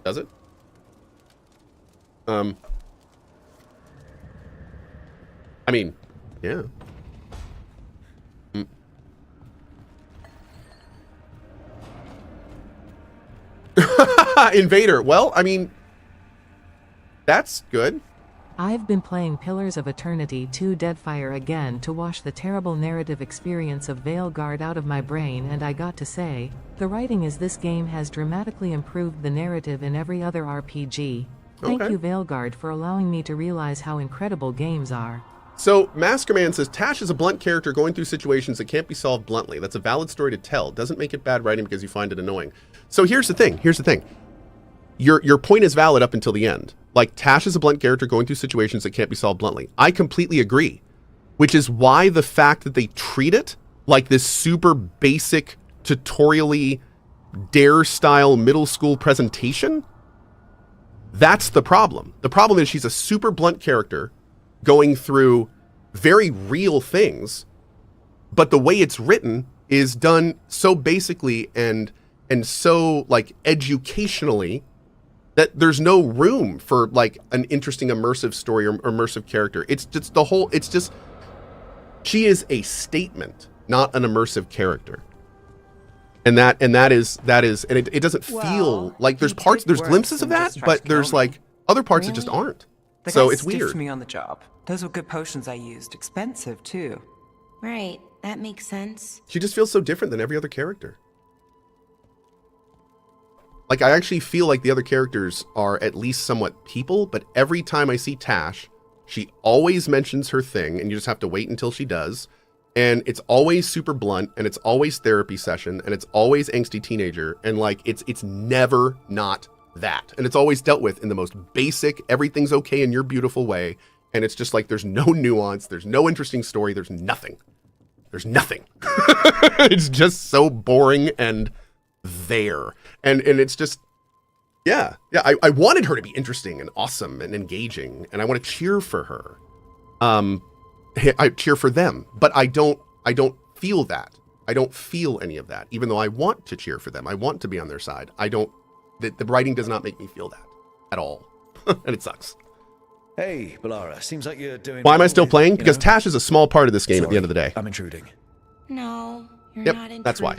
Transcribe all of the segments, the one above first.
Does it? I mean, yeah. Invader. Well, I mean, that's good. I've been playing Pillars of Eternity 2 Deadfire again to wash the terrible narrative experience of Veilguard out of my brain, and I got to say, the writing is this game has dramatically improved the narrative in every other RPG. Thank you, Veilguard, for allowing me to realize how incredible games are. So, Maskerman says, Tash is a blunt character going through situations that can't be solved bluntly. That's a valid story to tell. Doesn't make it bad writing because you find it annoying. So here's the thing. Your point is valid up until the end. Like, Tash is a blunt character going through situations that can't be solved bluntly. I completely agree. Which is why the fact that they treat it like this super basic, tutorially, dare-style middle school presentation, that's the problem. The problem is she's a super blunt character going through very real things, but the way it's written is done so basically and so, like, educationally that there's no room for, like, an interesting immersive story or immersive character. It's just she is a statement, not an immersive character. And it doesn't feel like there's glimpses of that, but there's like other parts that just aren't. So it's weird. The guy stiffed me on the job. Those were good potions I used. Expensive, too. Right, that makes sense. She just feels so different than every other character. Like, I actually feel like the other characters are at least somewhat people, but every time I see Tash, she always mentions her thing, and you just have to wait until she does. And it's always super blunt, and it's always therapy session, and it's always angsty teenager, and like it's never not that. And it's always dealt with in the most basic, everything's okay in your beautiful way. And it's just like there's no nuance, there's no interesting story, there's nothing. There's nothing. It's just so boring and there. And it's just, yeah. I wanted her to be interesting and awesome and engaging, and I want to cheer for her. I cheer for them, but I don't feel that. I don't feel any of that, even though I want to cheer for them. I want to be on their side. The writing does not make me feel that at all. And it sucks. Hey, Bellara, seems like you're doing... Why am I still playing? Because Tash is a small part of this game. Sorry, at the end of the day. I'm intruding. No, you're not intruding. That's why.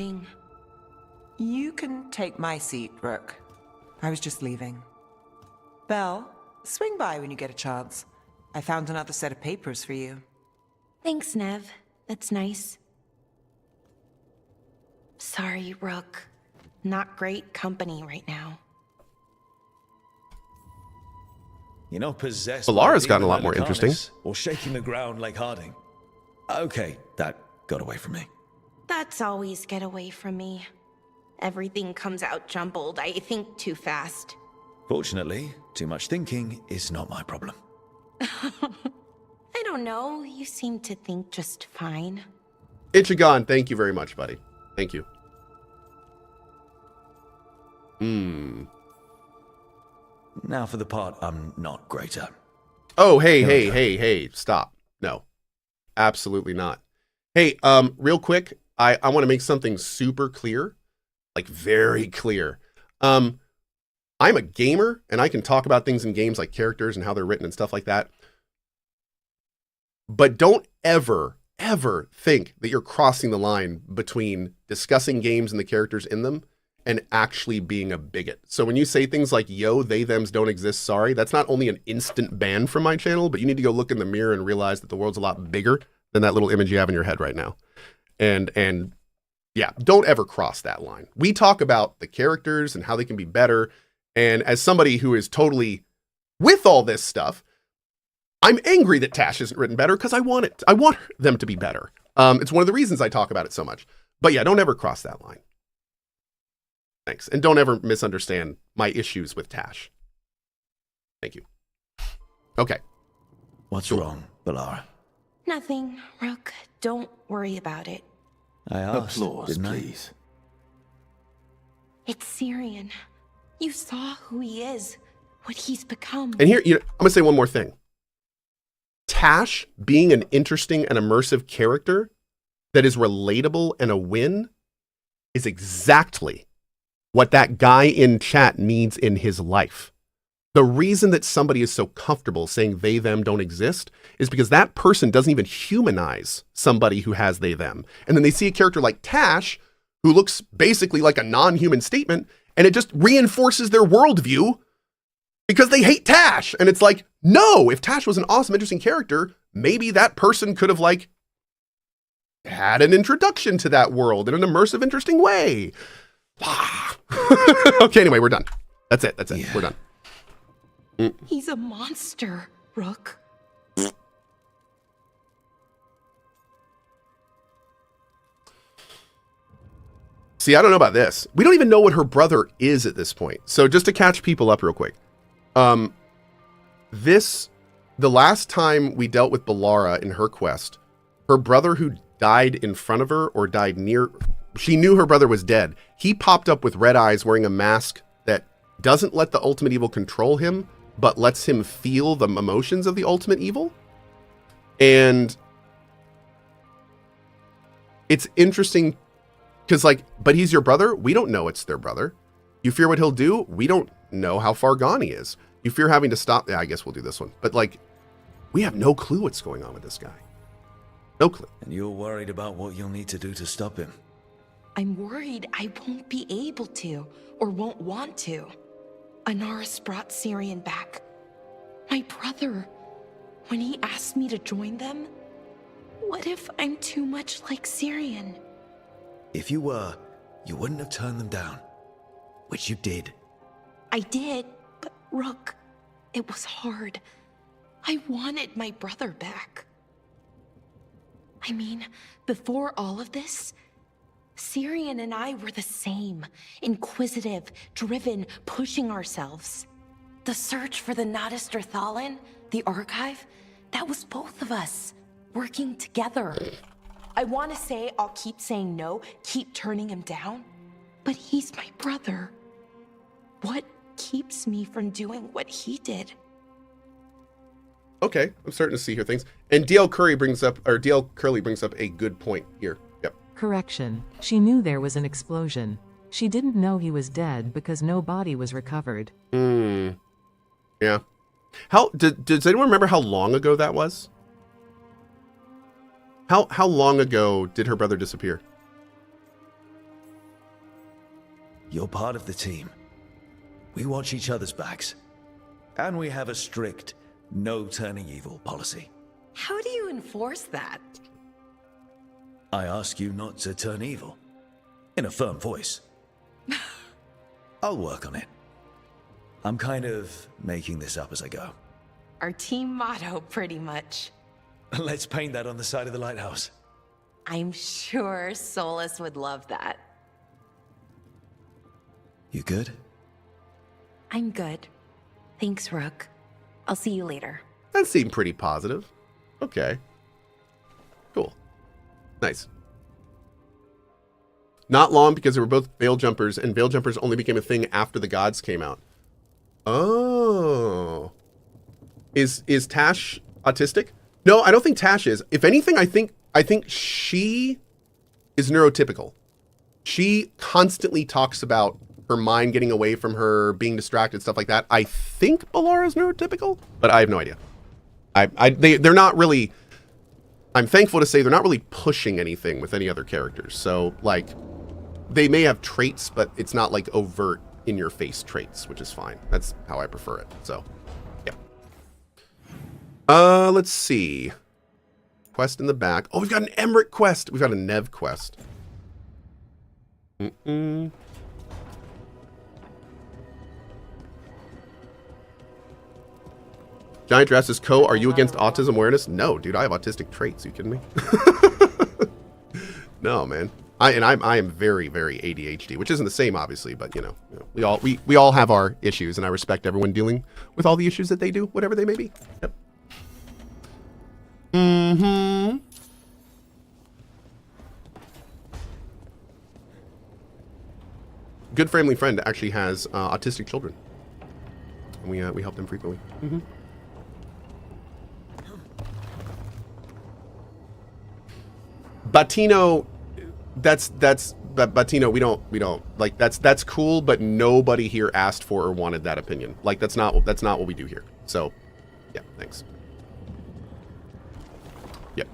You can take my seat, Rook. I was just leaving. Belle, swing by when you get a chance. I found another set of papers for you. Thanks, Nev. That's nice. Sorry, Rook. Not great company right now. You're not possessed. Bellara's gotten a lot more interesting. Or shaking the ground like Harding. Okay, that got away from me. That's always get away from me. Everything comes out jumbled. I think too fast. Fortunately, too much thinking is not my problem. I don't know. You seem to think just fine. Ichigon, thank you very much, buddy. Thank you. Now for the part I'm not great at. Oh, hey, stop. No, absolutely not. Hey, real quick, I want to make something super clear, like very clear. I'm a gamer, and I can talk about things in games like characters and how they're written and stuff like that. But don't ever think that you're crossing the line between discussing games and the characters in them and actually being a bigot. So when you say things like, yo, they, thems don't exist, sorry, that's not only an instant ban from my channel, but you need to go look in the mirror and realize that the world's a lot bigger than that little image you have in your head right now. And yeah, don't ever cross that line. We talk about the characters and how they can be better. And as somebody who is totally with all this stuff, I'm angry that Tash isn't written better because I want it. I want them to be better. It's one of the reasons I talk about it so much. But yeah, don't ever cross that line. Thanks. And don't ever misunderstand my issues with Tash. Thank you. Okay. What's wrong, Bellara? Nothing, Rook. Don't worry about it. I asked, Applause, please. It's Syrian. You saw who he is, what he's become. And here, I'm going to say one more thing. Tash being an interesting and immersive character that is relatable and a win is exactly what that guy in chat needs in his life. The reason that somebody is so comfortable saying they, them don't exist is because that person doesn't even humanize somebody who has they, them. And then they see a character like Tash, who looks basically like a non-human statement, and it just reinforces their worldview because they hate Tash. And it's like, no, if Tash was an awesome, interesting character, maybe that person could have like had an introduction to that world in an immersive, interesting way. Okay, anyway, we're done. That's it. Yeah. We're done. He's a monster, Rook. See, I don't know about this. We don't even know what her brother is at this point. So just to catch people up real quick. The last time we dealt with Bellara in her quest, her brother who died in front of her or died near, she knew her brother was dead. He popped up with red eyes wearing a mask that doesn't let the ultimate evil control him, but lets him feel the emotions of the ultimate evil. And it's interesting because like, but he's your brother. We don't know it's their brother. You fear what he'll do. We don't know how far gone he is. You fear having to stop. Yeah, I guess we'll do this one. But like, we have no clue what's going on with this guy. No clue. And you're worried about what you'll need to do to stop him. I'm worried I won't be able to, or won't want to. Anaris brought Syrian back. My brother. When he asked me to join them, what if I'm too much like Syrian? If you were, you wouldn't have turned them down. Which you did. I did, but Rook, it was hard. I wanted my brother back. I mean, before all of this, Syrian and I were the same. Inquisitive, driven, pushing ourselves. The search for the Nadister Thalin, the archive, that was both of us, working together. I want to say I'll keep saying no, keep turning him down, but he's my brother. What keeps me from doing what he did? Okay, I'm starting to see here things. And DL Curry brings up a good point here. Yep. Correction. She knew there was an explosion. She didn't know he was dead because no body was recovered. Yeah. Does anyone remember how long ago that was? How long ago did her brother disappear? You're part of the team. We watch each other's backs. And we have a strict no turning evil policy. How do you enforce that? I ask you not to turn evil. In a firm voice. I'll work on it. I'm kind of making this up as I go. Our team motto, pretty much. Let's paint that on the side of the lighthouse. I'm sure Solus would love that. You good? I'm good. Thanks, Rook. I'll see you later. That seemed pretty positive. Okay. Cool. Nice. Not long because they were both Veil Jumpers, and Veil Jumpers only became a thing after the gods came out. Oh. Is Tash autistic? No, I don't think Tash is. If anything, I think she is neurotypical. She constantly talks about her mind getting away from her, being distracted, stuff like that. I think Bellara is neurotypical, but I have no idea. They're not really, I'm thankful to say they're not really pushing anything with any other characters. So like, they may have traits, but it's not like overt in your face traits, which is fine. That's how I prefer it. So, yeah. Let's see. Quest in the back. Oh, we've got an Emmerich quest. We've got a Nev quest. Giant Dress says, Cohh, are you against autism awareness? No, dude, I have autistic traits. You kidding me? No, man. I am very, very ADHD, which isn't the same, obviously, but you know we all have our issues, and I respect everyone dealing with all the issues that they do, whatever they may be. Yep. Good family friend actually has autistic children, and we help them frequently. Batino, that's but Tino, we don't like that's cool, but nobody here asked for or wanted that opinion. Like that's not what we do here. So, yeah, thanks. Yeah.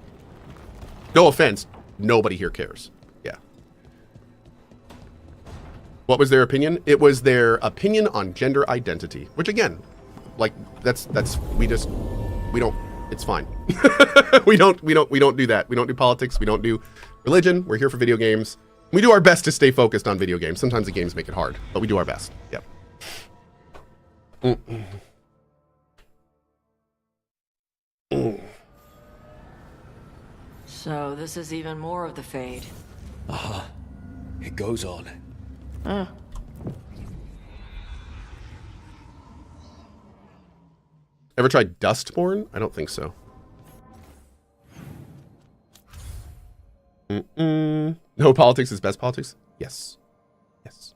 No offense, nobody here cares. Yeah. What was their opinion? It was their opinion on gender identity, which again, like we don't. It's fine. we don't do that. We don't do politics. We don't do religion. We're here for video games. We do our best to stay focused on video games. Sometimes the games make it hard, but we do our best. Yep. So this is even more of the fade. It goes on. Ever tried Dustborn? I don't think so. No politics is best politics? Yes. Yes.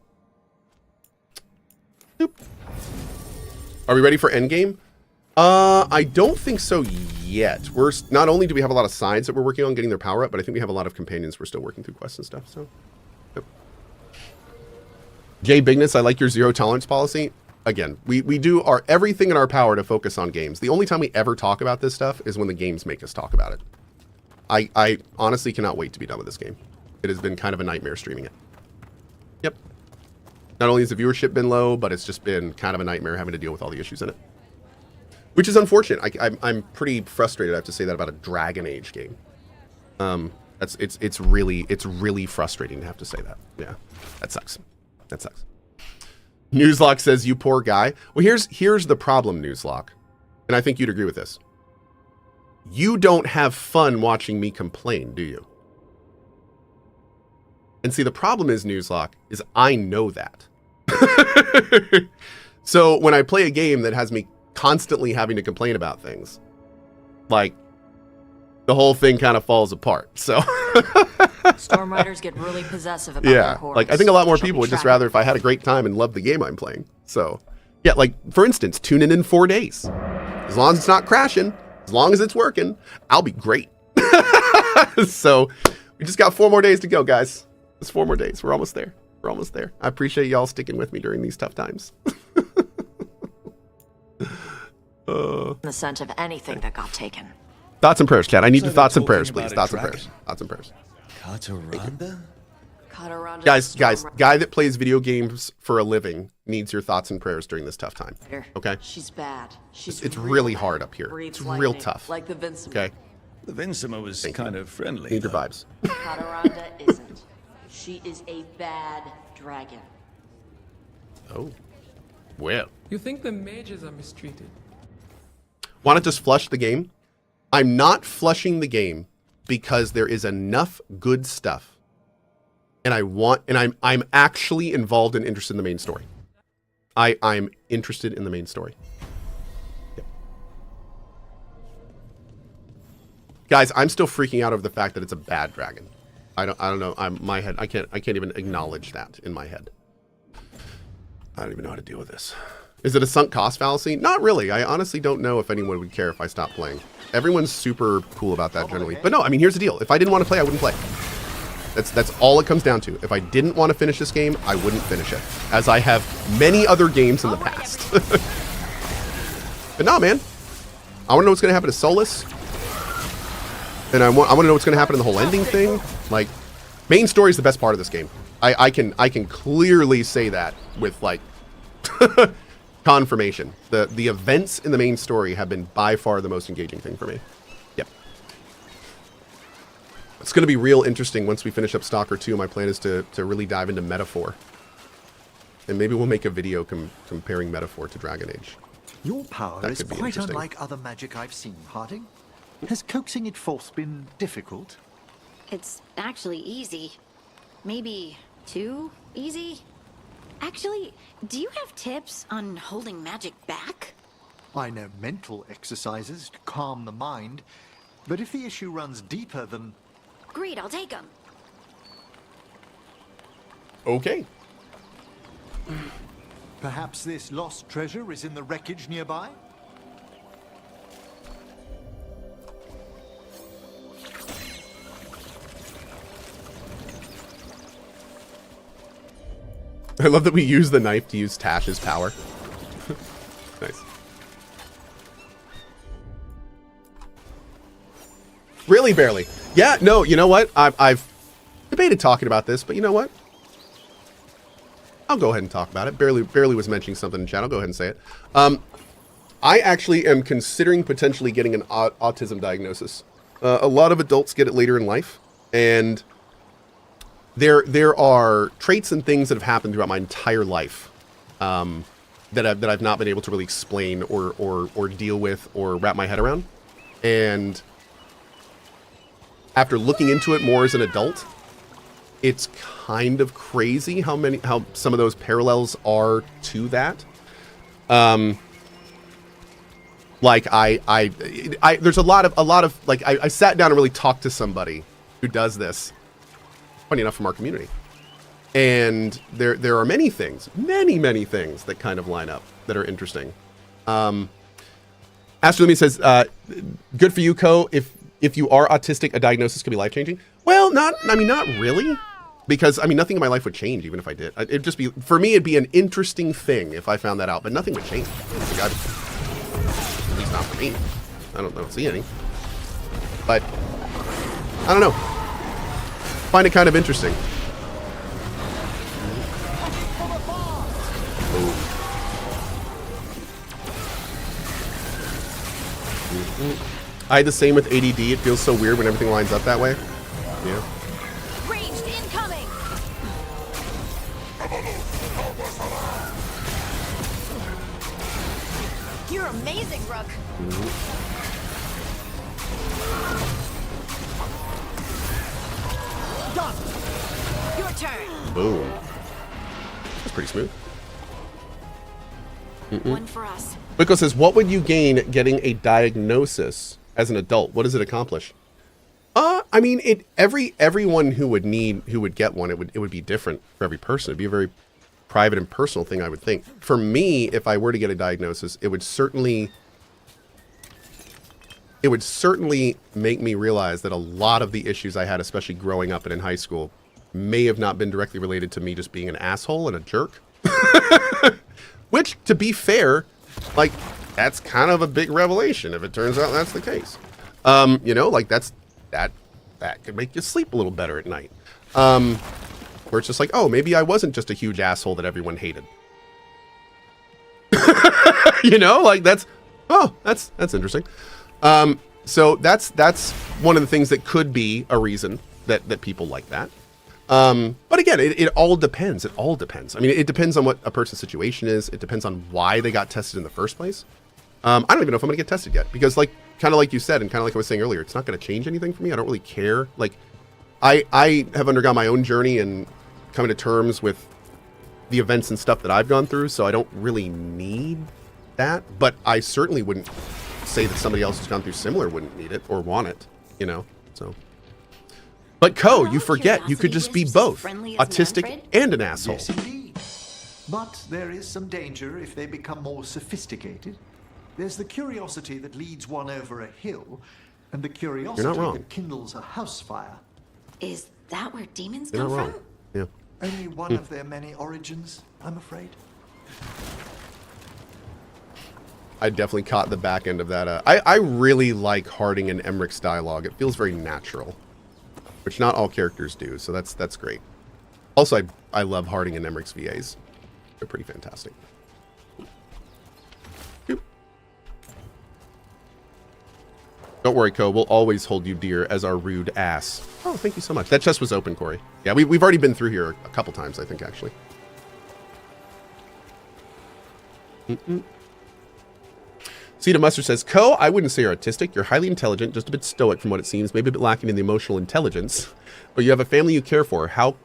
Boop. Are we ready for endgame? I don't think so yet. Not only do we have a lot of sides that we're working on getting their power up, but I think we have a lot of companions we're still working through quests and stuff, so. Yep. Jay Bigness, I like your zero tolerance policy. Again, we do everything in our power to focus on games. The only time we ever talk about this stuff is when the games make us talk about it. I honestly cannot wait to be done with this game. It has been kind of a nightmare streaming it. Yep. Not only has the viewership been low, but it's just been kind of a nightmare having to deal with all the issues in it. Which is unfortunate. I'm pretty frustrated, I have to say that about a Dragon Age game. It's really frustrating to have to say that. Yeah. That sucks. That sucks. Newslock says, you poor guy. Well, here's the problem, Newslock. And I think you'd agree with this. You don't have fun watching me complain, do you? And see, the problem is, Newslock, is I know that. So when I play a game that has me constantly having to complain about things, like, the whole thing kind of falls apart. So Stormriders get really possessive about their cores. Like I think a lot more people would just rather if I had a great time and loved the game I'm playing. So yeah, like for instance, tune in 4 days. As long as it's not crashing, as long as it's working, I'll be great. So we just got 4 more days to go, guys. It's 4 more days. We're almost there. We're almost there. I appreciate y'all sticking with me during these tough times. The scent of anything that got taken. Thoughts and prayers, chat. I need So the thoughts and they're prayers, talking please. about a Thoughts and dragon. prayers. Thoughts and prayers. Cataranda? Guys, guy that plays video games for a living needs your thoughts and prayers during this tough time. Okay? She's bad. It's really hard up here. Breathes It's real lightning, tough. Like the Vincent. Okay? The Vincima was kind of friendly. Need your though. vibes. Cataranda isn't. She is a bad dragon. Oh. Well. You think the mages are mistreated? Want to just flush the game? I'm not flushing the game because there is enough good stuff. And I'm actually involved and interested in the main story. I'm interested in the main story. Yep. Guys, I'm still freaking out over the fact that it's a bad dragon. I don't know. I can't even acknowledge that in my head. I don't even know how to deal with this. Is it a sunk cost fallacy? Not really. I honestly don't know if anyone would care if I stopped playing. Everyone's super cool about that generally. But no, I mean, here's the deal. If I didn't want to play, I wouldn't play. That's all it comes down to. If I didn't want to finish this game, I wouldn't finish it. As I have many other games in the past. But no, man. I want to know what's going to happen to Solus. And I want to know what's going to happen in the whole ending thing. Like, main story is the best part of this game. I can clearly say that with, like, confirmation. The events in the main story have been by far the most engaging thing for me. Yep. It's going to be real interesting once we finish up Stalker 2. My plan is to really dive into Metaphor. And maybe we'll make a video comparing Metaphor to Dragon Age. Your power That is could be quite interesting. unlike other magic I've seen, Harding. Has coaxing it forth been difficult? It's actually easy. Maybe too easy? Actually, do you have tips on holding magic back? I know mental exercises to calm the mind, but if the issue runs deeper than... Great, I'll take them. Okay. Perhaps this lost treasure is in the wreckage nearby? I love that we use the knife to use Tash's power. Nice. Really barely. Yeah, no, you know what? I've debated talking about this, but you know what? I'll go ahead and talk about it. Barely was mentioning something in chat. I'll go ahead and say it. I actually am considering potentially getting an autism diagnosis. A lot of adults get it later in life, and there are traits and things that have happened throughout my entire life that I've not been able to really explain or deal with or wrap my head around. And after looking into it more as an adult, it's kind of crazy how some of those parallels are to that. Like there's a lot of like I sat down and really talked to somebody who does this, funny enough, from our community, and there are many things that kind of line up that are interesting. Astronomy says, "Good for you, Cohh. If you are autistic, a diagnosis could be life changing." Well, not really. Because, I mean, nothing in my life would change even if I did. It'd just be, for me, it'd be an interesting thing if I found that out, but nothing would change. Like, at least not for me. I don't see any. But, I don't know. Find it kind of interesting. I had the same with ADD. It feels so weird when everything lines up that way. Yeah. You're amazing, Rook. Done. Your turn. Boom. That's pretty smooth. One for us. Wickle says, "What would you gain getting a diagnosis as an adult? What does it accomplish?" I mean, everyone who would get one, it would be different for every person. It'd be a very private and personal thing, I would think. For me, if I were to get a diagnosis, it would certainly make me realize that a lot of the issues I had, especially growing up and in high school, may have not been directly related to me just being an asshole and a jerk. Which, to be fair, like, that's kind of a big revelation if it turns out that's the case. You know, like that could make you sleep a little better at night. Where it's just like, oh, maybe I wasn't just a huge asshole that everyone hated. You know, like that's interesting. So that's one of the things that could be a reason that people like that. But again, it all depends. It all depends. I mean, it depends on what a person's situation is. It depends on why they got tested in the first place. I don't even know if I'm gonna get tested yet, because kind of like you said, and kind of like I was saying earlier, it's not gonna change anything for me. I don't really care. Like, I have undergone my own journey and coming to terms with the events and stuff that I've gone through, so I don't really need that. But I certainly wouldn't say that somebody else who's gone through similar wouldn't need it or want it, you know. So, but Cohh, you forget you could just be both autistic and an asshole. Yes, indeed. But there is some danger if they become more sophisticated. There's the curiosity that leads one over a hill, and the curiosity that kindles a house fire. Is that where demons You're come not wrong. from? Yeah. Only one of their many origins, I'm afraid. I definitely caught the back end of that. I really like Harding and Emmerich's dialogue. It feels very natural, which not all characters do, so that's great. Also, I love Harding and Emmerich's VAs. They're pretty fantastic. Don't worry, Cohh. We'll always hold you dear as our rude ass. Oh, thank you so much. That chest was open, Corey. Yeah, we've already been through here a couple times, I think, actually. Cedar Mustard says, Cohh, I wouldn't say you're autistic. You're highly intelligent, just a bit stoic from what it seems, maybe a bit lacking in the emotional intelligence. But you have a family you care for. How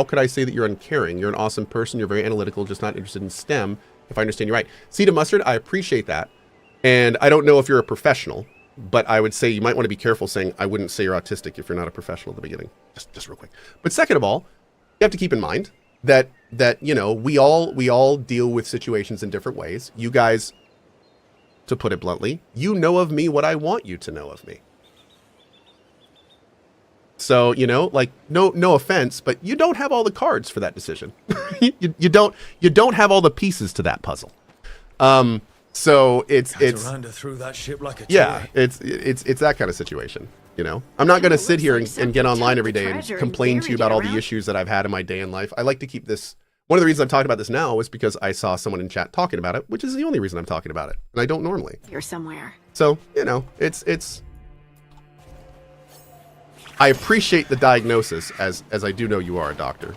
could I say that you're uncaring? You're an awesome person. You're very analytical, just not interested in STEM, if I understand you right. Cedar Mustard, I appreciate that. And I don't know if you're a professional, but I would say you might want to be careful saying, I wouldn't say you're autistic if you're not a professional at the beginning. Just real quick. But second of all, you have to keep in mind that you know, we all deal with situations in different ways. You guys, to put it bluntly, you know of me what I want you to know of me. So, you know, like, no offense, but you don't have all the cards for that decision. you don't have all the pieces to that puzzle. So it's threw that ship like a yeah, toy. it's that kind of situation. You know, I'm not going to sit here and get online every day and complain to you about all the issues that I've had in my day in life. I like to keep this. One of the reasons I'm talking about this now is because I saw someone in chat talking about it, which is the only reason I'm talking about it, and I don't normally. You're somewhere. So, you know, it's. I appreciate the diagnosis, as I do know you are a doctor.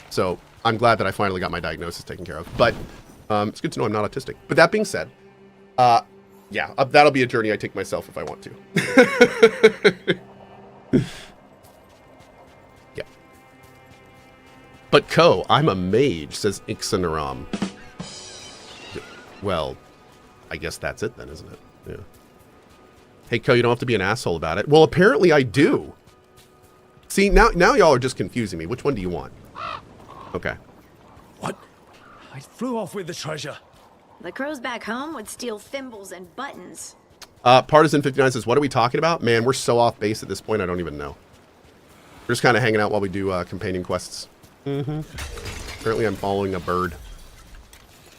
So I'm glad that I finally got my diagnosis taken care of. But it's good to know I'm not autistic. But that being said, yeah, that'll be a journey I take myself if I want to. Yeah. But Cohh, I'm a mage, says Ixanaram. Well, I guess that's it then, isn't it? Yeah. Hey, Cohh, you don't have to be an asshole about it. Well, apparently I do. See, now y'all are just confusing me. Which one do you want? Okay. What? I flew off with the treasure. The crows back home would steal thimbles and buttons. Partisan59 says, what are we talking about? Man, we're so off base at this point, I don't even know. We're just kind of hanging out while we do companion quests. Apparently I'm following a bird.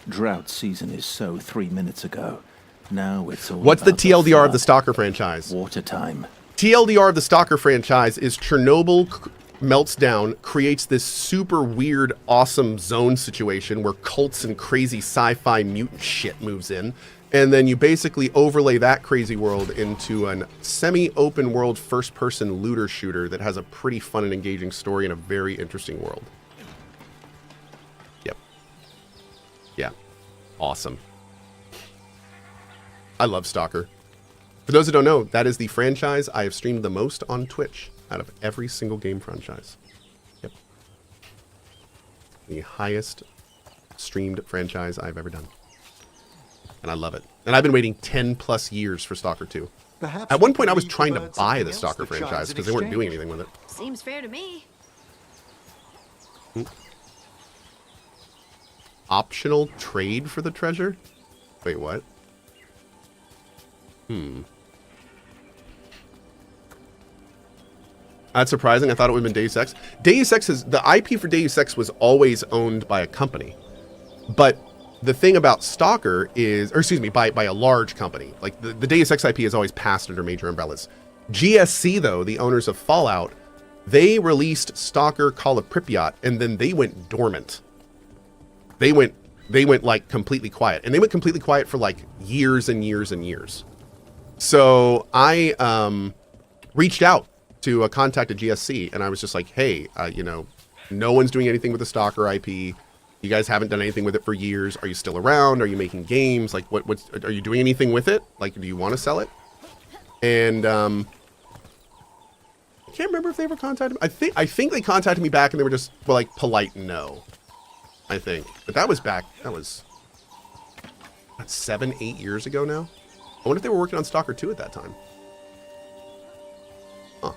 Drought season is so 3 minutes ago. Now it's all What's the about TLDR of the Stalker franchise? Water time. TLDR of the Stalker franchise is Chernobyl melts down, creates this super weird, awesome zone situation where cults and crazy sci-fi mutant shit moves in. And then you basically overlay that crazy world into a semi-open world first-person looter shooter that has a pretty fun and engaging story and a very interesting world. Yep. Yeah. Awesome. I love Stalker. For those who don't know, that is the franchise I have streamed the most on Twitch out of every single game franchise. Yep. The highest streamed franchise I've ever done. And I love it. And I've been waiting 10 plus years for Stalker 2. Perhaps At one point I was trying to buy the Stalker franchise because they weren't doing anything with it. Seems fair to me. Optional trade for the treasure? Wait, what? That's surprising. I thought it would have been Deus Ex. Deus Ex is the IP for Deus Ex was always owned by a company, but the thing about Stalker is, or excuse me, by a large company. Like the Deus Ex IP has always passed under major umbrellas. GSC though, the owners of Fallout, they released Stalker, Call of Pripyat, and then they went dormant. They went like completely quiet, and they went completely quiet for like years and years and years. So I reached out to a contact at GSC, and I was just like, hey, you know, no one's doing anything with the Stalker IP. You guys haven't done anything with it for years. Are you still around? Are you making games? Like, are you doing anything with it? Like, do you want to sell it? And I can't remember if they ever contacted me. I think they contacted me back, and they were just like polite no. I think, but that was 7-8 years ago now. I wonder if they were working on Stalker 2 at that time. Huh.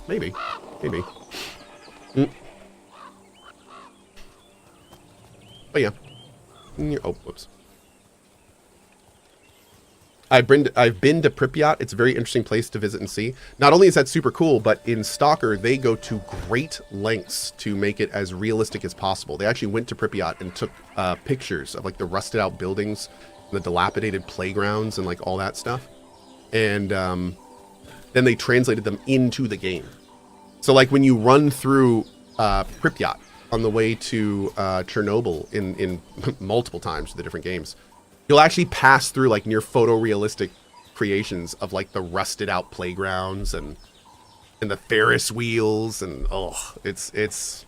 Maybe. But yeah. Oh, whoops. I've been to Pripyat. It's a very interesting place to visit and see. Not only is that super cool, but in Stalker, they go to great lengths to make it as realistic as possible. They actually went to Pripyat and took pictures of like the rusted out buildings, the dilapidated playgrounds, and like all that stuff. And then they translated them into the game. So like when you run through Pripyat on the way to Chernobyl in multiple times to the different games, you'll actually pass through like near photorealistic creations of like the rusted out playgrounds and the Ferris wheels, and oh, it's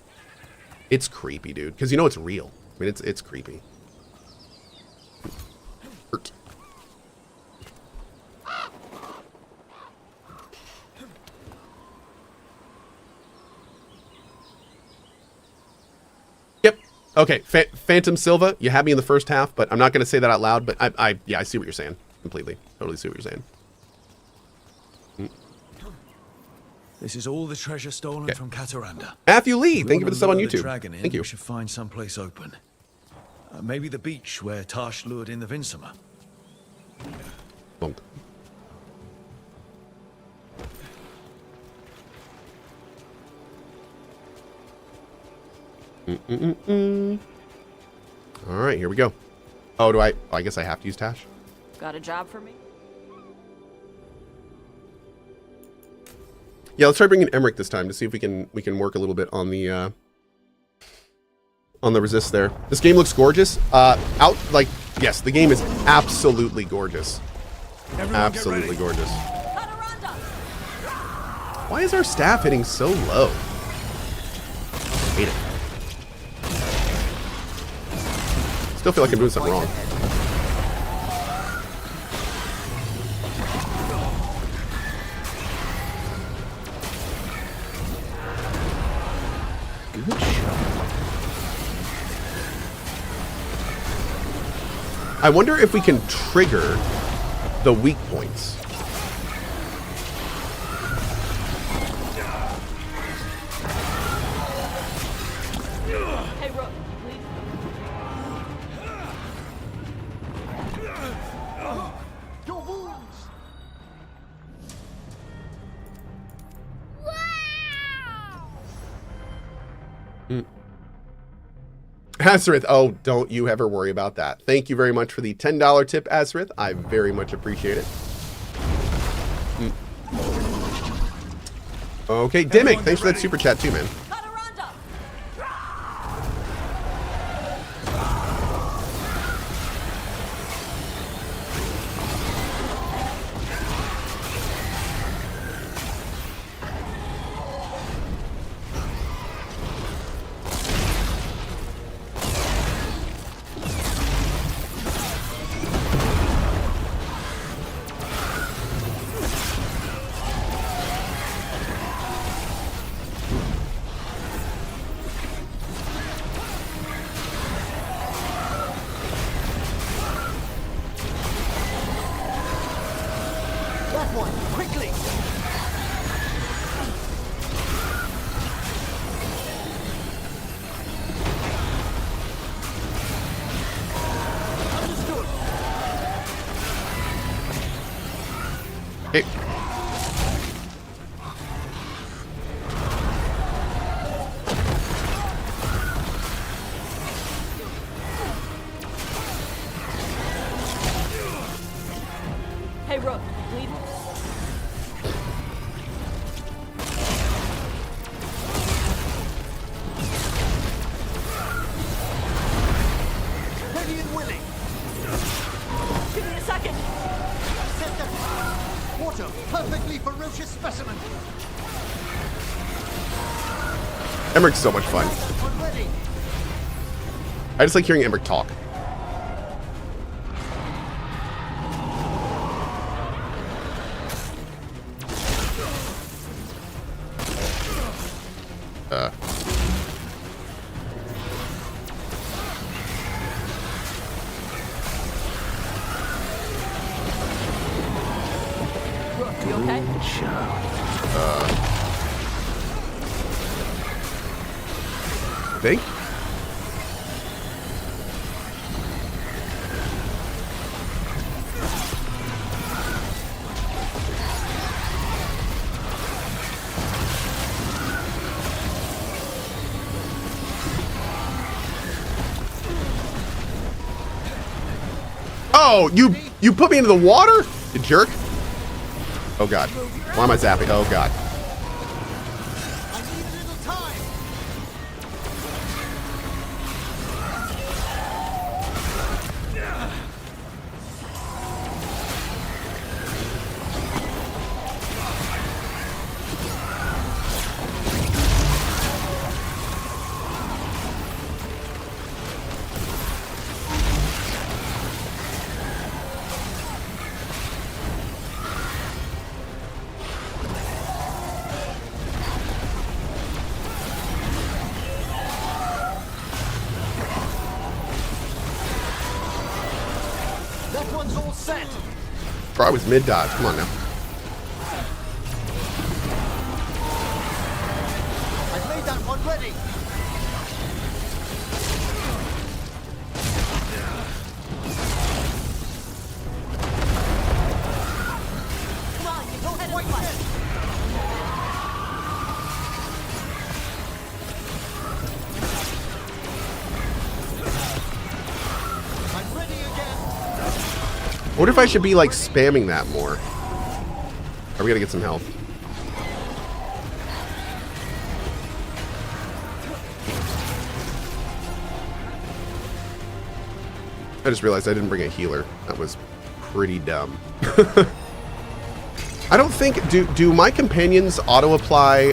creepy, dude. Because you know it's real. I mean, it's creepy. Hurt. Yep. Okay, Phantom Silva, you had me in the first half, but I'm not going to say that out loud, but yeah, I see what you're saying. Completely. Totally see what you're saying. This is all the treasure stolen from Kataranda. Matthew Lee, thank you for the sub on YouTube. Thank you. We should find someplace open. Maybe the beach where Tash lured in the Vinsummer. Bonk. All right, here we go. Oh, do I? Oh, I guess I have to use Tash. Got a job for me? Yeah, let's try bringing Emmerich this time to see if we can work a little bit on the resist there. This game looks gorgeous. Yes, the game is absolutely gorgeous. Absolutely gorgeous. Why is our staff hitting so low? I hate it. Still feel like I'm doing something wrong. Good shot. I wonder if we can trigger the weak points. Hey, Rook, please. Your wounds! Azrith, oh, don't you ever worry about that. Thank you very much for the $10 tip, Azrith. I very much appreciate it. Okay, Dimmick, thanks for that super chat too, man. Hey, Rook, bleed. Ready and willing. Give me a second. Set them. Water, perfectly ferocious specimen. Emmerich's so much fun. Ready. I just like hearing Emmerich talk. You okay? Good shot. Think? Oh, you put me into the water? You jerk. Oh god. Why am I zapping? Oh god. I need a little time. That one's all set. Bro, I was mid dodge. Come on now. I've made that one ready. Come on, you go ahead and fight. I wonder if I should be like spamming that more. Are we gonna get some health? I just realized I didn't bring a healer. That was pretty dumb. I don't think... Do my companions auto-apply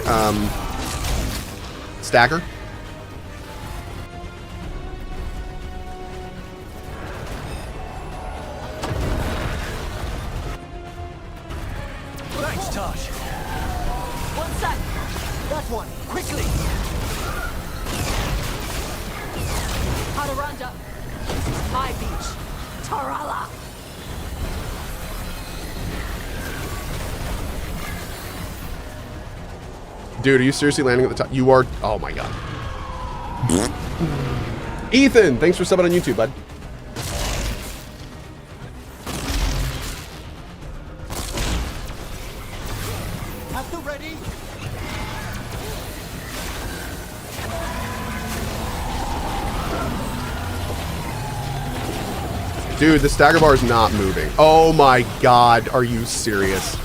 stagger? Thanks, Tosh. One sec. That one, quickly. Hadaranda. This is my beach. Tarala. Dude, are you seriously landing at the top? You are... Oh my god. Ethan, thanks for subbing on YouTube, bud. At the ready. Dude, the stagger bar is not moving. Oh my god, are you serious?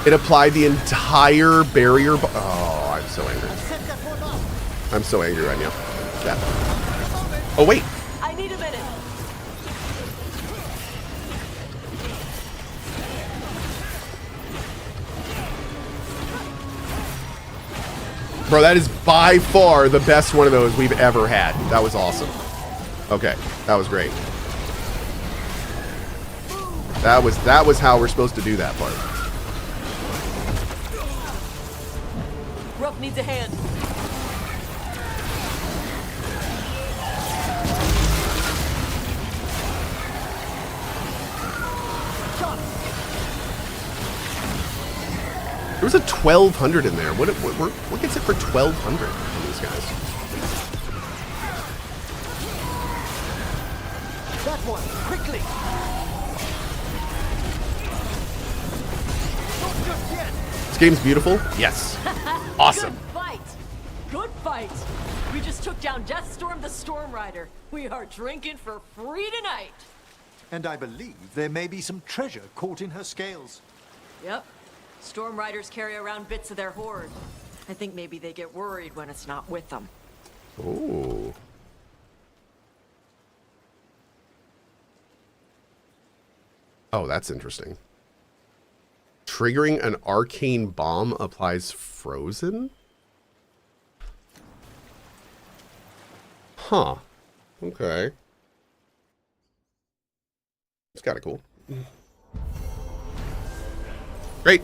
It applied the entire barrier. Oh, I'm so angry. I'm so angry right now. That. Oh wait. I need a minute. Bro, that is by far the best one of those we've ever had. That was awesome. Okay, that was great. That was how we're supposed to do that part. Ruff needs a hand. There was a 1200 in there. What gets it for 1200 on these guys? That one, quickly. Not just yet. This game's beautiful. Yes. Awesome. Good fight. Good fight. We just took down Deathstorm the Stormrider. We are drinking for free tonight. And I believe there may be some treasure caught in her scales. Yep. Stormriders carry around bits of their hoard. I think maybe they get worried when it's not with them. Ooh. Oh, that's interesting. Triggering an arcane bomb applies frozen? Huh. Okay. It's kind of cool. Great.